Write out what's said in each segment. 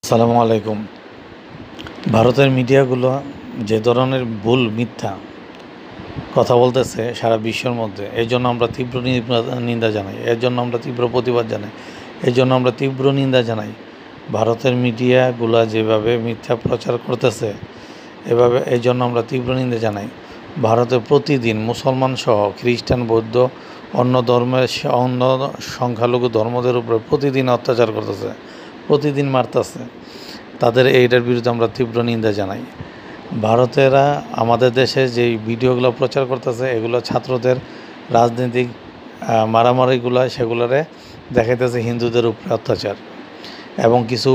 আসসালামু আলাইকুম। ভারতের মিডিয়াগুলো যে ধরনের ভুল মিথ্যা কথা বলতেছে সারা বিশ্বের মধ্যে, এই জন্য আমরা তীব্র নিন্দা জানাই, এর জন্য আমরা তীব্র প্রতিবাদ জানাই, এই জন্য আমরা তীব্র নিন্দা জানাই। ভারতের মিডিয়াগুলো যেভাবে মিথ্যা প্রচার করতেছে এই জন্য আমরা তীব্র নিন্দা জানাই। ভারতে প্রতিদিন মুসলমান সহ খ্রিস্টান, বৌদ্ধ, অন্য সংখ্যালঘু ধর্মদের উপরে প্রতিদিন অত্যাচার করতেছে, প্রতিদিন মারতেছে। এইটার বিরুদ্ধে আমরা তীব্র নিন্দা জানাই। ভারতেরা আমাদের দেশে যেই ভিডিওগুলো প্রচার করতেছে, এগুলো ছাত্রদের রাজনৈতিক মারামারিগুলো সেগুলোরে দেখাইতেছে হিন্দুদের উপরে অত্যাচার, এবং কিছু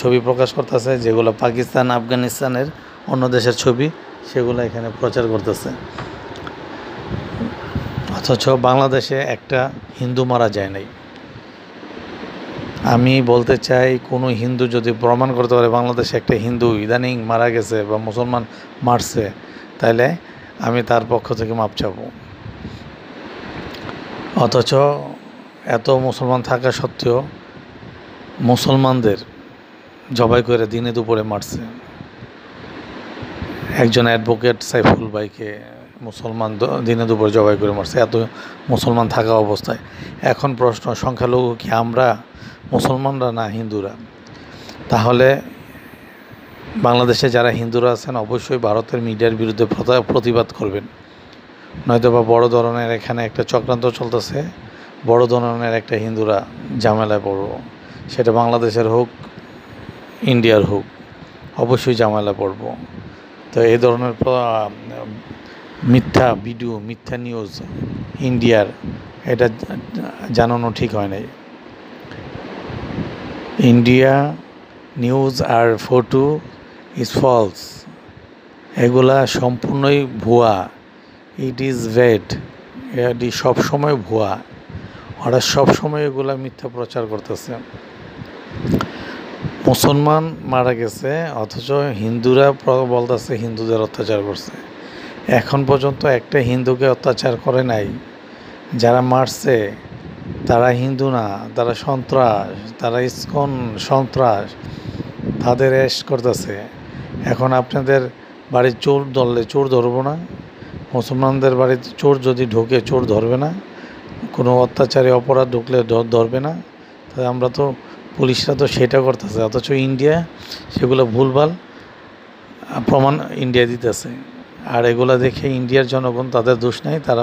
ছবি প্রকাশ করতেছে যেগুলো পাকিস্তান, আফগানিস্তানের অন্য দেশের ছবি, সেগুলো এখানে প্রচার করতেছে। অথচ বাংলাদেশে একটা হিন্দু মারা যায় নাই। আমি বলতে চাই, কোনো হিন্দু যদি প্রমাণ করতে পারে বাংলাদেশে একটা হিন্দু ইদানিং মারা গেছে বা মুসলমান মারছে, তাহলে আমি তার পক্ষ থেকে মাপ চাবো। অথচ এত মুসলমান থাকা সত্ত্বেও মুসলমানদের জবাই করে দিনে দুপুরে মারছে। একজন অ্যাডভোকেট সাইফুল ভাইকে মুসলমান দিনে দুপুরে জবাই করে মারছে, এত মুসলমান থাকা অবস্থায়। এখন প্রশ্ন, সংখ্যালঘু কি আমরা মুসলমানরা না হিন্দুরা? তাহলে বাংলাদেশে যারা হিন্দুরা আছেন অবশ্যই ভারতের মিডিয়ার বিরুদ্ধে প্রতিবাদ করবেন, নয়তো বা বড় ধরনের এখানে একটা চক্রান্ত চলতেছে, বড় ধরনের একটা হিন্দুরা ঝামেলায় পড়ব। সেটা বাংলাদেশের হোক, ইন্ডিয়ার হোক, অবশ্যই ঝামেলায় পড়ব। তো এই ধরনের মিথ্যা ভিডিও, মিথ্যা নিউজ ইন্ডিয়ার, এটা জানানো ঠিক হয় নাই। ইন্ডিয়া নিউজ আর ফটো ইজ ফলস, এগুলা সম্পূর্ণই ভুয়া। ইট ইজ ভেট, এটি সবসময় ভুয়া। ওরা সবসময় এগুলা মিথ্যা প্রচার করতেছে। মুসলমান মারা গেছে, অথচ হিন্দুরা বলতেছে হিন্দুদের অত্যাচার করছে। এখন পর্যন্ত একটা হিন্দুকে অত্যাচার করে নাই। যারা মারছে তারা হিন্দু না, তারা সন্ত্রাস, তারা ইসকন সন্ত্রাস, তাদের অ্যারেস্ট করতেছে। এখন আপনাদের বাড়ির চোর ধরলে চোর ধরবো না? মুসলমানদের বাড়িতে চোর যদি ঢোকে চোর ধরবে না? কোনো অত্যাচারী অপরাধ ঢুকলে ধরবে না? তাই আমরা তো, পুলিশরা তো সেটা করতেছে, অথচ ইন্ডিয়া সেগুলো ভুলভাল প্রমাণ ইন্ডিয়া দিতেছে। আর এগুলা দেখে ইন্ডিয়ার জনগণ, তাদের দোষ নাই, তারা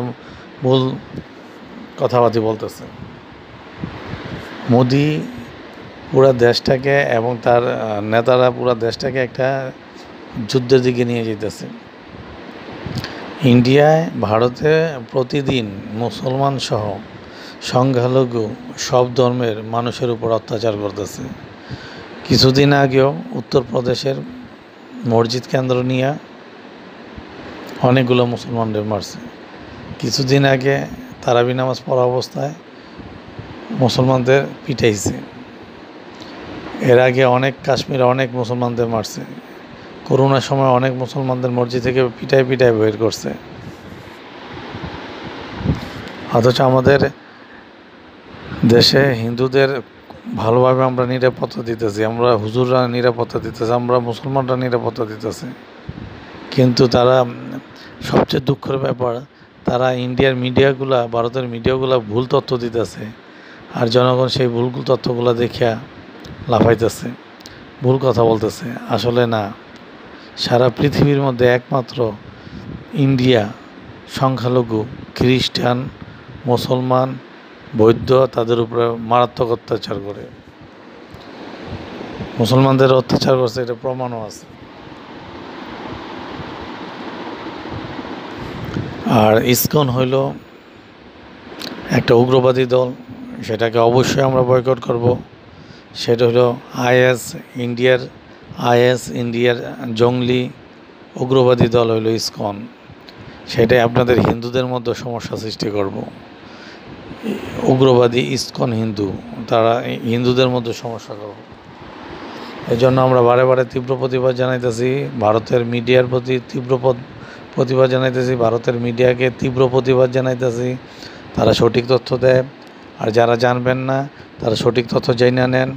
ভুল কথাবার্তা বলতেছে। মোদি পুরা দেশটাকে এবং তার নেতারা পুরা দেশটাকে একটা যুদ্ধের দিকে নিয়ে যেতেছে। ইন্ডিয়ায়, ভারতে প্রতিদিন মুসলমান সহ সংখ্যালঘু সব ধর্মের মানুষের উপর অত্যাচার করতেছে। কিছুদিন আগেও উত্তরপ্রদেশের মসজিদ কেন্দ্র নিয়ে অনেকগুলো মুসলমানদের মারছে। কিছুদিন আগে তারাবি নামাজ পড়া অবস্থায় মুসলমানদের পিটাইছে। এর আগে অনেক কাশ্মীরে অনেক মুসলমানদের মারছে। করোনার সময় অনেক মুসলমানদের মসজিদ থেকে পিটায় বের করছে। অথচ আমাদের দেশে হিন্দুদের ভালোভাবে আমরা নিরাপত্তা দিতেছি, আমরা হুজুররা নিরাপত্তা দিতেছি, আমরা মুসলমানরা নিরাপত্তা দিতেছি। কিন্তু তারা, সবচেয়ে দুঃখের ব্যাপার, তারা ইন্ডিয়ার মিডিয়াগুলা, ভারতের মিডিয়াগুলা ভুল তথ্য দিতেছে, আর জনগণ সেই ভুল তথ্যগুলো দেখিয়া লাফাইতেছে, ভুল কথা বলতেছে। আসলে না, সারা পৃথিবীর মধ্যে একমাত্র ইন্ডিয়া সংখ্যালঘু খ্রিস্টান, মুসলমান, বৌদ্ধ, তাদের উপরে মারাত্মক অত্যাচার করে। মুসলমানদের অত্যাচার করছে, এটা প্রমাণও আছে। আর ইসকন হইল একটা উগ্রবাদী দল, সেটাকে অবশ্যই আমরা বয়কট করব। সেটা হলো ইন্ডিয়ার জঙ্গলি উগ্রবাদী দল হইল ইসকন। সেটাই আপনাদের হিন্দুদের মধ্যে সমস্যা সৃষ্টি করব। উগ্রবাদী ইসকন হিন্দু, তারা হিন্দুদের মধ্যে সমস্যা করব। এই জন্য আমরা বারে বারে তীব্র প্রতিবাদ জানাইতেছি, ভারতের মিডিয়ার প্রতি তীব্র প্রতিবাদ জানাইতেছি, ভারতের মিডিয়াকে তীব্র প্রতিবাদ জানাইতেছি। তারা সঠিক তথ্য দেয়, আর যারা জানবেন না তারা সঠিক তথ্য জেনে নেন।